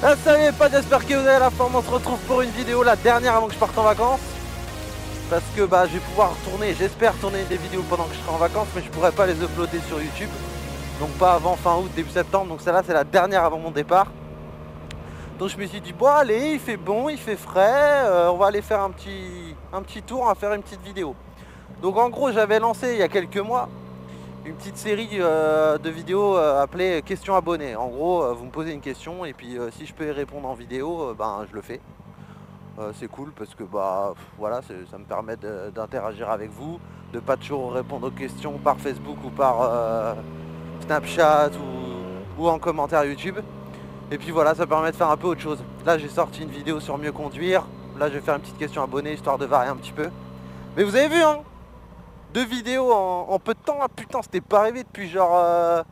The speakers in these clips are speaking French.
Salut les potes, j'espère que vous avez la forme. On se retrouve pour une vidéo, la dernière avant que je parte en vacances. Parce que je vais pouvoir tourner, j'espère tourner des vidéos pendant que je serai en vacances, mais je pourrai pas les uploader sur YouTube. Donc pas avant fin août, début septembre, donc celle-là c'est la dernière avant mon départ. Donc je me suis dit, bon allez, il fait bon, il fait frais, on va aller faire un petit tour, on va faire une petite vidéo. Donc en gros j'avais lancé il y a quelques mois une petite série de vidéos appelée questions abonnés. En gros, vous me posez une question et puis si je peux y répondre en vidéo, je le fais. C'est cool parce que voilà, ça me permet d'interagir avec vous, de pas toujours répondre aux questions par Facebook ou par Snapchat ou en commentaire YouTube. Et puis voilà, ça permet de faire un peu autre chose. Là j'ai sorti une vidéo sur mieux conduire. Là je vais faire une petite question abonnée histoire de varier un petit peu. Mais vous avez vu hein, 2 vidéos en peu de temps, ah, putain c'était pas arrivé depuis genre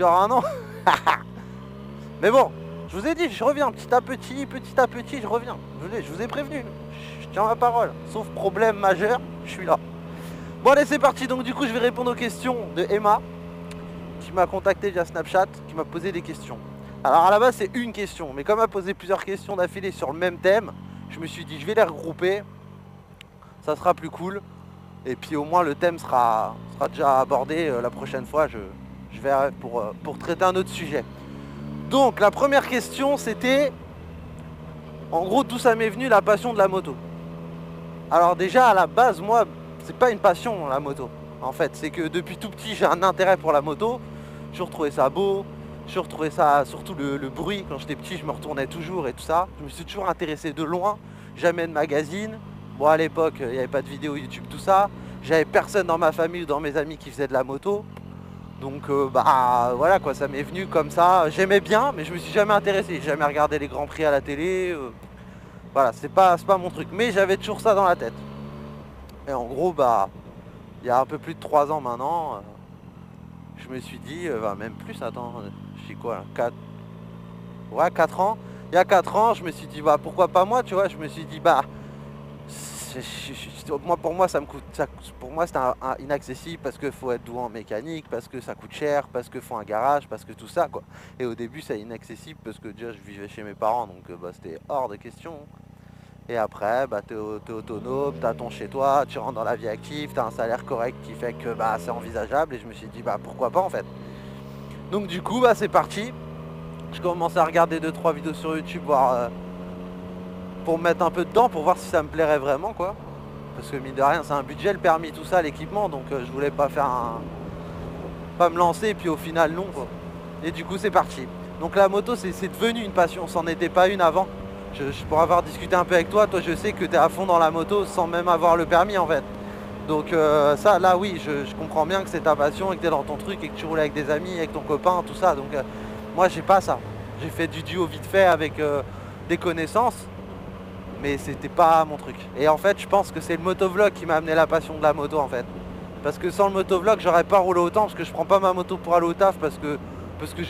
un an. Mais bon, je vous ai dit, je reviens petit à petit, je reviens. Je vous ai prévenu, je tiens ma parole. Sauf problème majeur, je suis là. Bon allez c'est parti, donc du coup je vais répondre aux questions de Emma, qui m'a contacté via Snapchat, qui m'a posé des questions. Alors à la base c'est une question, mais comme elle a posé plusieurs questions d'affilée sur le même thème, je me suis dit je vais les regrouper, ça sera plus cool. Et puis au moins le thème sera déjà abordé la prochaine fois, je verrai pour traiter un autre sujet. Donc la première question c'était, en gros d'où ça m'est venu la passion de la moto. Alors déjà à la base moi c'est pas une passion la moto. En fait c'est que depuis tout petit j'ai un intérêt pour la moto. Je retrouvais ça beau, je retrouvais ça surtout le bruit. Quand j'étais petit je me retournais toujours et tout ça. Je me suis toujours intéressé de loin, jamais de magazine. Bon à l'époque il n'y avait pas de vidéo YouTube tout ça. J'avais personne dans ma famille ou dans mes amis qui faisait de la moto. Donc voilà quoi, ça m'est venu comme ça. J'aimais bien mais je me suis jamais intéressé. J'ai jamais regardé les grands prix à la télé. Voilà, c'est pas mon truc. Mais j'avais toujours ça dans la tête. Et en gros il y a un peu plus de 3 ans maintenant, je me suis dit, même plus, attends, je dis quoi, 4, ouais 4 ans. Il y a 4 ans, je me suis dit, pourquoi pas moi, tu vois, je me suis dit, pour moi ça me coûte, pour moi c'est inaccessible parce qu'il faut être doué en mécanique, parce que ça coûte cher, parce qu'il faut un garage, parce que tout ça quoi. Et au début c'est inaccessible parce que déjà je vivais chez mes parents, donc c'était hors de question. Et après, t'es autonome, t'as ton chez toi, tu rentres dans la vie active, t'as un salaire correct qui fait que c'est envisageable. Et je me suis dit, pourquoi pas en fait. Donc du coup, c'est parti. Je commence à regarder 2-3 vidéos sur YouTube, pour me mettre un peu dedans, pour voir si ça me plairait vraiment quoi. Parce que mine de rien, c'est un budget, le permis, tout ça, l'équipement. Donc je voulais pas pas me lancer et puis au final non quoi. Et du coup, c'est parti. Donc la moto, c'est devenu une passion, c'en était pas une avant. Pour avoir discuté un peu avec toi, je sais que tu es à fond dans la moto sans même avoir le permis en fait. Donc ça là oui, je comprends bien que c'est ta passion et que tu es dans ton truc et que tu roules avec des amis, avec ton copain, tout ça. Donc moi j'ai pas ça. J'ai fait du duo vite fait avec des connaissances, mais c'était pas mon truc. Et en fait je pense que c'est le motovlog qui m'a amené la passion de la moto en fait. Parce que sans le motovlog j'aurais pas roulé autant, parce que je prends pas ma moto pour aller au taf parce que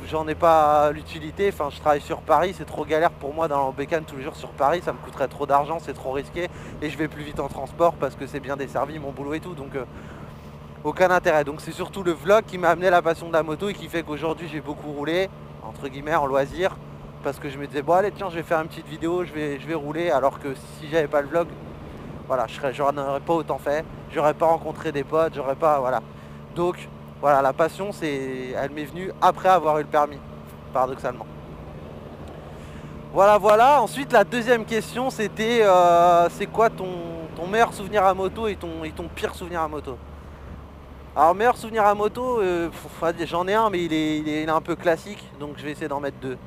j'en ai pas l'utilité. Enfin je travaille sur Paris, c'est trop galère pour moi dans bécane tous les jours sur Paris, ça me coûterait trop d'argent, c'est trop risqué et je vais plus vite en transport parce que c'est bien desservi mon boulot et tout, donc aucun intérêt. Donc c'est surtout le vlog qui m'a amené la passion de la moto et qui fait qu'aujourd'hui j'ai beaucoup roulé entre guillemets en loisir, parce que je me disais bon allez tiens je vais faire une petite vidéo, je vais rouler, alors que si j'avais pas le vlog, voilà, j'en aurais pas autant fait, j'aurais pas rencontré des potes, j'aurais pas, voilà. Donc voilà, la passion, elle m'est venue après avoir eu le permis, paradoxalement. Voilà. Ensuite, la deuxième question, c'était c'est quoi ton meilleur souvenir à moto et ton pire souvenir à moto? Alors, meilleur souvenir à moto, j'en ai un, mais il est un peu classique, donc je vais essayer d'en mettre 2.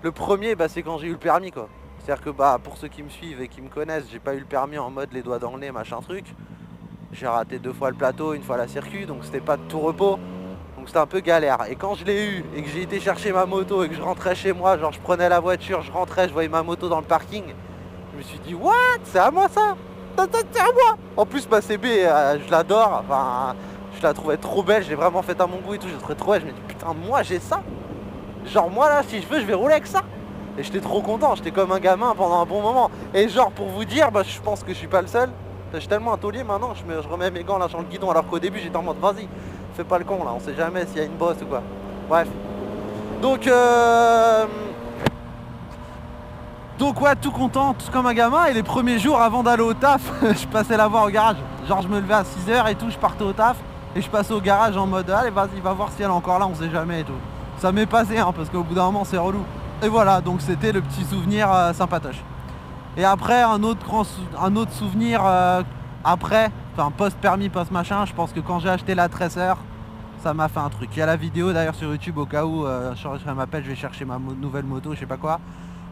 Le premier, c'est quand j'ai eu le permis, quoi. C'est-à-dire que pour ceux qui me suivent et qui me connaissent, j'ai pas eu le permis en mode les doigts dans le nez, machin truc. J'ai raté 2 fois le plateau, 1 fois la circuit, donc c'était pas de tout repos. Donc c'était un peu galère. Et quand je l'ai eu et que j'ai été chercher ma moto et que je rentrais chez moi, genre je prenais la voiture, je rentrais, je voyais ma moto dans le parking, je me suis dit what? C'est à moi ça? C'est à moi! En plus ma CB, je l'adore, enfin je la trouvais trop belle, j'ai vraiment fait à mon goût et tout, je la trouvais trop belle, je me dis putain moi j'ai ça! Genre moi là si je veux je vais rouler avec ça! Et j'étais trop content, j'étais comme un gamin pendant un bon moment. Et genre pour vous dire, je pense que je suis pas le seul. Je suis tellement un taulier maintenant, je remets mes gants là sur le guidon, alors qu'au début j'étais en mode vas-y, fais pas le con là, on sait jamais s'il y a une bosse ou quoi. Bref. Donc ouais, tout content, tout comme un gamin. Et les premiers jours avant d'aller au taf, je passais la voir au garage. Genre je me levais à 6h et tout, je partais au taf. Et je passais au garage en mode allez vas-y, va voir si elle est encore là, on sait jamais et tout. Ça m'est passé hein, parce qu'au bout d'un moment c'est relou. Et voilà, donc c'était le petit souvenir sympatoche. Et après un autre souvenir après, enfin post-permis, post-machin, je pense que quand j'ai acheté la Tracer, ça m'a fait un truc. Il y a la vidéo d'ailleurs sur YouTube au cas où je m'appelle, je vais chercher ma nouvelle moto, je sais pas quoi.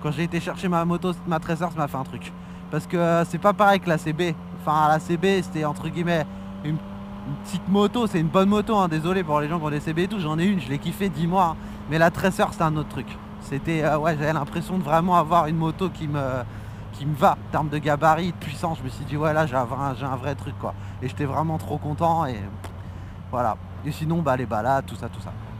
Quand j'ai été chercher ma moto, ma Tracer, ça m'a fait un truc. Parce que c'est pas pareil que la CB. Enfin la CB c'était entre guillemets une petite moto, c'est une bonne moto, hein, désolé pour les gens qui ont des CB et tout, j'en ai une, je l'ai kiffé 10 mois. Hein. Mais la Tracer c'était un autre truc. C'était, ouais, j'avais l'impression de vraiment avoir une moto qui me va en termes de gabarit, de puissance. Je me suis dit ouais là j'ai un vrai truc quoi. Et j'étais vraiment trop content et voilà. Et sinon bah les balades, tout ça.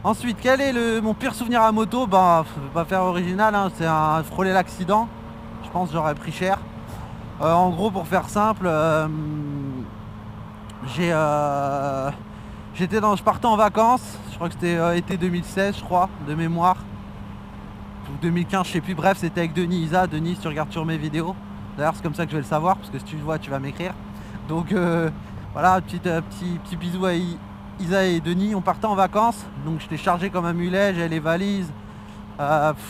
Ensuite, quel est mon pire souvenir à moto? Bah faut pas faire original, hein, c'est frôler l'accident. Je pense que j'aurais pris cher. En gros pour faire simple, je partais en vacances, je crois que c'était été 2016 je crois, de mémoire. Ou 2015 je sais plus, bref c'était avec Denis Isa. Denis si tu regardes sur mes vidéos, d'ailleurs c'est comme ça que je vais le savoir, parce que si tu le vois tu vas m'écrire. Donc voilà, petit bisou à Isa et Denis. On partait en vacances, donc j'étais chargé comme un mulet, j'avais les valises,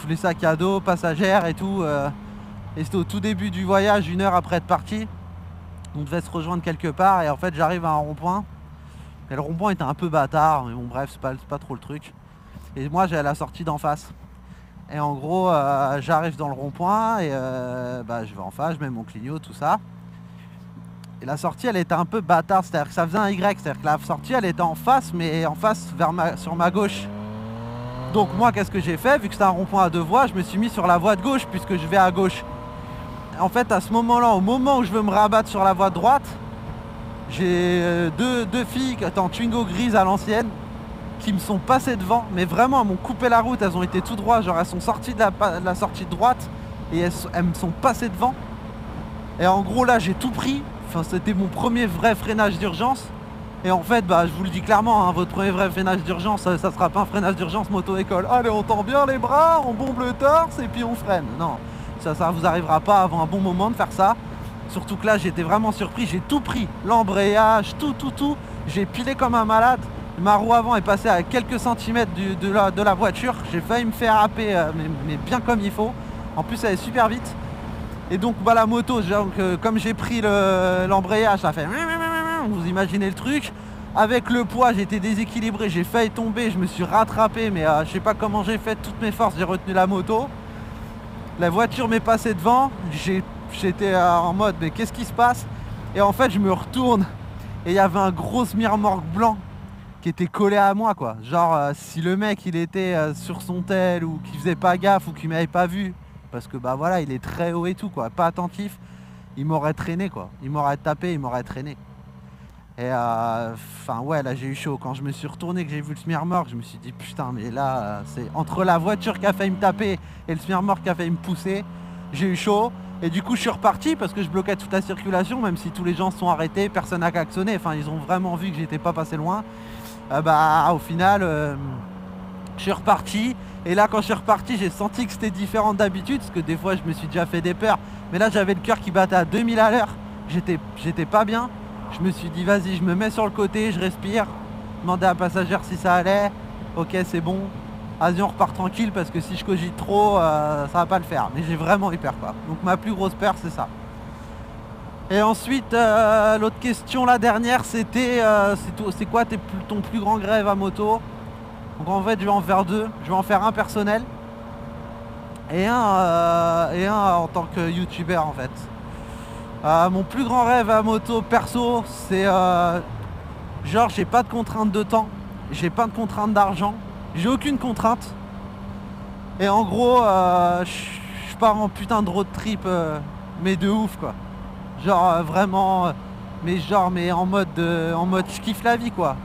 les sacs à dos, passagères et tout. Et c'était au tout début du voyage, 1 heure après être parti. On devait se rejoindre quelque part et en fait j'arrive à un rond-point. Et le rond-point était un peu bâtard, mais bon bref, c'est pas trop le truc. Et moi j'ai la sortie d'en face. Et en gros j'arrive dans le rond-point et je vais en face, je mets mon clignot, tout ça. Et la sortie elle était un peu bâtard, c'est-à-dire que ça faisait un Y, c'est-à-dire que la sortie elle était en face, mais en face sur ma gauche. Donc moi qu'est-ce que j'ai fait? Vu que c'était un rond-point à 2 voies, je me suis mis sur la voie de gauche puisque je vais à gauche. En fait à ce moment-là, au moment où je veux me rabattre sur la voie de droite, j'ai deux filles en Twingo grise à l'ancienne qui me sont passées devant, mais vraiment elles m'ont coupé la route, elles ont été tout droit, genre elles sont sorties de la sortie de droite et elles me sont passées devant. Et en gros là j'ai tout pris, enfin c'était mon premier vrai freinage d'urgence. Et en fait je vous le dis clairement, hein, votre premier vrai freinage d'urgence, ça sera pas un freinage d'urgence moto-école. Allez on tend bien les bras, on bombe le torse et puis on freine. Non, ça vous arrivera pas avant un bon moment de faire ça. Surtout que là j'étais vraiment surpris, j'ai tout pris, l'embrayage, tout. J'ai pilé comme un malade. Ma roue avant est passée à quelques centimètres de la voiture. J'ai failli me faire happer, mais bien comme il faut. En plus elle est super vite. Et donc la moto, comme j'ai pris l'embrayage, ça fait... Vous imaginez le truc. Avec le poids j'étais déséquilibré, j'ai failli tomber, je me suis rattrapé. Mais je sais pas comment j'ai fait, toutes mes forces, j'ai retenu la moto. La voiture m'est passée devant. J'étais en mode mais qu'est-ce qui se passe? Et en fait je me retourne et il y avait un gros semi-remorque blanc qui était collé à moi quoi. Genre si le mec il était sur son tel ou qu'il faisait pas gaffe ou qu'il m'avait pas vu, parce que voilà il est très haut et tout quoi, pas attentif, il m'aurait traîné quoi. Il m'aurait tapé, il m'aurait traîné. Et enfin ouais là j'ai eu chaud. Quand je me suis retourné, que j'ai vu le semi-remorque, je me suis dit putain mais là c'est entre la voiture qui a failli me taper et le semi-remorque qui a failli me pousser, j'ai eu chaud. Et du coup je suis reparti parce que je bloquais toute la circulation, même si tous les gens se sont arrêtés, personne n'a klaxonné, enfin ils ont vraiment vu que j'étais pas passé loin. Au final je suis reparti. Et là quand je suis reparti j'ai senti que c'était différent d'habitude, parce que des fois je me suis déjà fait des peurs. Mais là j'avais le cœur qui battait à 2000 à l'heure, j'étais pas bien. Je me suis dit vas-y je me mets sur le côté, je respire, demander à la passagère si ça allait. Ok c'est bon, vas-y on repart tranquille parce que si je cogite trop ça va pas le faire. Mais j'ai vraiment eu peur quoi. Donc ma plus grosse peur c'est ça. Et ensuite l'autre question, la dernière, c'était c'est quoi ton plus grand rêve à moto? Donc en fait je vais en faire 2. Je vais en faire un personnel et un en tant que youtubeur en fait. Mon plus grand rêve à moto perso c'est genre j'ai pas de contrainte de temps, j'ai pas de contrainte d'argent, j'ai aucune contrainte. Et en gros je pars en putain de road trip mais de ouf quoi. Genre vraiment mais en mode je kiffe la vie quoi.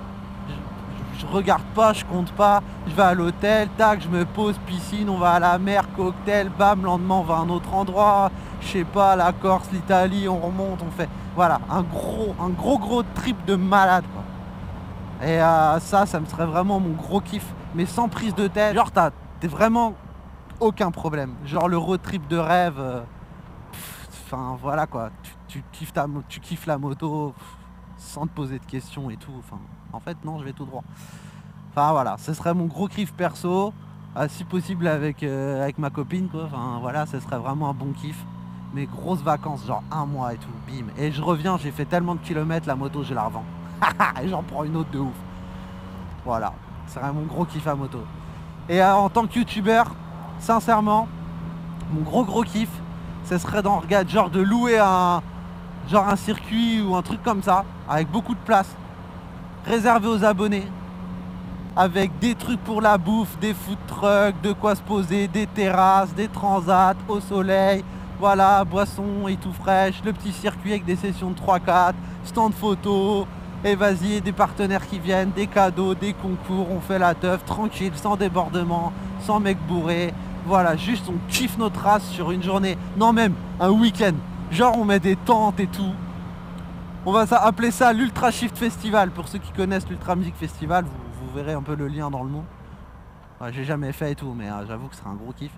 Je regarde pas, je compte pas, je vais à l'hôtel, tac, je me pose, piscine, on va à la mer, cocktail, bam, lendemain on va à un autre endroit, je sais pas, la Corse, l'Italie, on remonte, on fait, voilà, un gros trip de malade quoi. Et ça me serait vraiment mon gros kiff, mais sans prise de tête. Genre T'es vraiment aucun problème. Genre le road trip de rêve, enfin voilà quoi, tu kiffes la moto sans te poser de questions et tout. Enfin, en fait non, je vais tout droit. Enfin voilà, ce serait mon gros kiff perso, si possible avec ma copine quoi. Enfin voilà, ce serait vraiment un bon kiff. Mes grosses vacances, genre un mois et tout, bim. Et je reviens, j'ai fait tellement de kilomètres, la moto je la revends. Et j'en prends une autre de ouf. Voilà, ce serait mon gros kiff à moto. Et en tant que youtubeur, sincèrement, mon gros kiff, ce serait genre de louer un circuit ou un truc comme ça, avec beaucoup de place, réservé aux abonnés, avec des trucs pour la bouffe, des food trucks, de quoi se poser, des terrasses, des transats au soleil, voilà, boissons et tout fraîche, le petit circuit avec des sessions de 3-4, stand photo, et vas-y, des partenaires qui viennent, des cadeaux, des concours, on fait la teuf, tranquille, sans débordement, sans mec bourré. Voilà, juste on kiffe notre race sur une journée, non même un week-end. Genre on met des tentes et tout. On va appeler ça l'Ultra Shift Festival. Pour ceux qui connaissent l'Ultra Music Festival, vous verrez un peu le lien dans le nom. Ouais, j'ai jamais fait et tout, mais j'avoue que ce sera un gros kiff.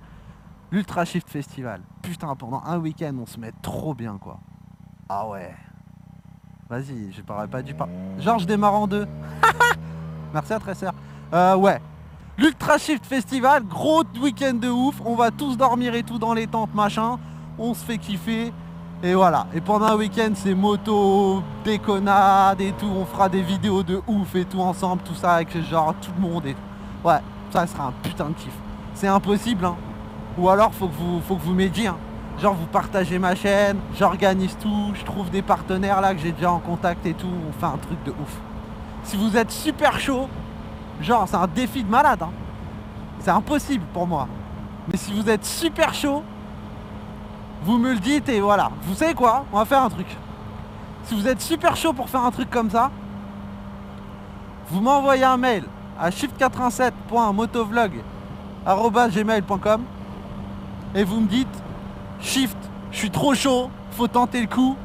L'Ultra Shift Festival. Putain, pendant un week-end, on se met trop bien quoi. Ah ouais. Vas-y, je parlerai pas du pas. Genre je démarre en deux. Merci à Tresseur. Ouais. L'Ultra Shift Festival, gros week-end de ouf. On va tous dormir et tout dans les tentes, machin. On se fait kiffer. Et voilà. Et pendant un week-end, c'est moto, déconnade et tout. On fera des vidéos de ouf et tout ensemble. Tout ça avec genre tout le monde et tout. Ouais, ça sera un putain de kiff. C'est impossible, hein. Ou alors faut que vous m'aidiez, hein. Genre vous partagez ma chaîne, j'organise tout, je trouve des partenaires là que j'ai déjà en contact et tout, on fait un truc de ouf. Si vous êtes super chaud, genre c'est un défi de malade, hein. C'est impossible pour moi. Mais si vous êtes super chaud, vous me le dites et voilà. Vous savez quoi? On va faire un truc. Si vous êtes super chaud pour faire un truc comme ça, vous m'envoyez un mail à shift87.motovlog@gmail.com et vous me dites: Shift, je suis trop chaud, faut tenter le coup.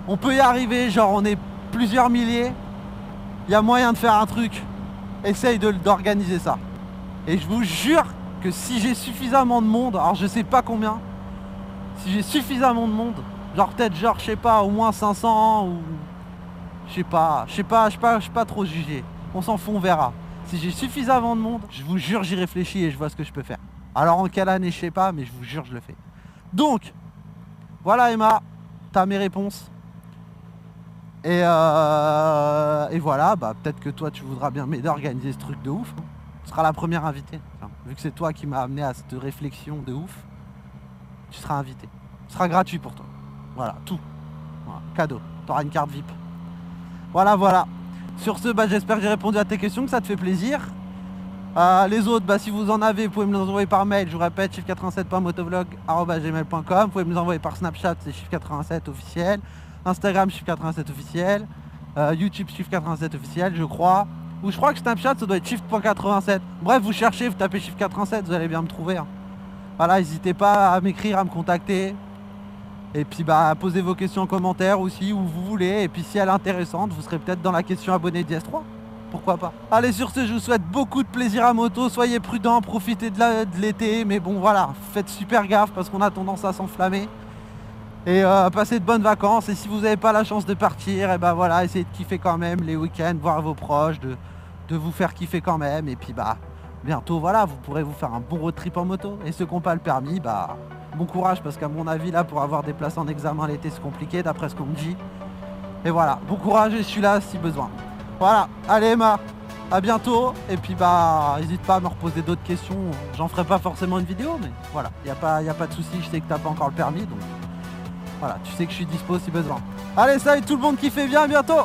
On peut y arriver, genre on est plusieurs milliers. Il y a moyen de faire un truc. Essaye d'organiser ça. Et je vous jure que si j'ai suffisamment de monde, alors je sais pas combien, si j'ai suffisamment de monde, genre peut-être genre je sais pas, au moins 500 ou je sais pas trop juger. On s'en fout, on verra. Si j'ai suffisamment de monde, je vous jure j'y réfléchis et je vois ce que je peux faire. Alors en quelle année je sais pas, mais je vous jure je le fais. Donc, voilà Emma, t'as mes réponses. Et voilà, bah peut-être que toi tu voudras bien m'aider à organiser ce truc de ouf. Tu seras la première invitée. Enfin, vu que c'est toi qui m'as amené à cette réflexion de ouf, tu seras invité. Ce sera gratuit pour toi. Voilà, tout. Voilà, cadeau. T'auras une carte VIP. Voilà. Sur ce, bah j'espère que j'ai répondu à tes questions, que ça te fait plaisir. Les autres, bah, si vous en avez, vous pouvez me les envoyer par mail. Je vous répète, shift87.motovlog@gmail.com. Vous pouvez me les envoyer par Snapchat, c'est shift87 officiel. Instagram, shift87 officiel. YouTube, shift87 officiel, je crois. Ou je crois que Snapchat, ça doit être shift.87. Bref, vous cherchez, vous tapez shift87, vous allez bien me trouver, hein. Voilà, n'hésitez pas à m'écrire, à me contacter. Et puis bah posez vos questions en commentaire aussi, où vous voulez. Et puis si elle est intéressante, vous serez peut-être dans la question abonné d'IS3. Pourquoi pas. Allez, sur ce, je vous souhaite beaucoup de plaisir à moto. Soyez prudents, profitez de l'été. Mais bon, voilà, faites super gaffe parce qu'on a tendance à s'enflammer. Et passez de bonnes vacances. Et si vous n'avez pas la chance de partir, et ben voilà, essayez de kiffer quand même les week-ends, voir vos proches, de vous faire kiffer quand même. Et puis bah, bientôt, voilà, vous pourrez vous faire un bon road trip en moto. Et ceux qui n'ont pas le permis, bah, bon courage parce qu'à mon avis, là, pour avoir des places en examen l'été, c'est compliqué d'après ce qu'on me dit. Et voilà, bon courage et je suis là si besoin. Voilà, allez Emma, à bientôt. Et puis bah, n'hésite pas à me reposer d'autres questions. J'en ferai pas forcément une vidéo, mais voilà, y a pas de souci. Je sais que t'as pas encore le permis, donc voilà, tu sais que je suis dispo si besoin. Allez, salut tout le monde qui fait bien, à bientôt.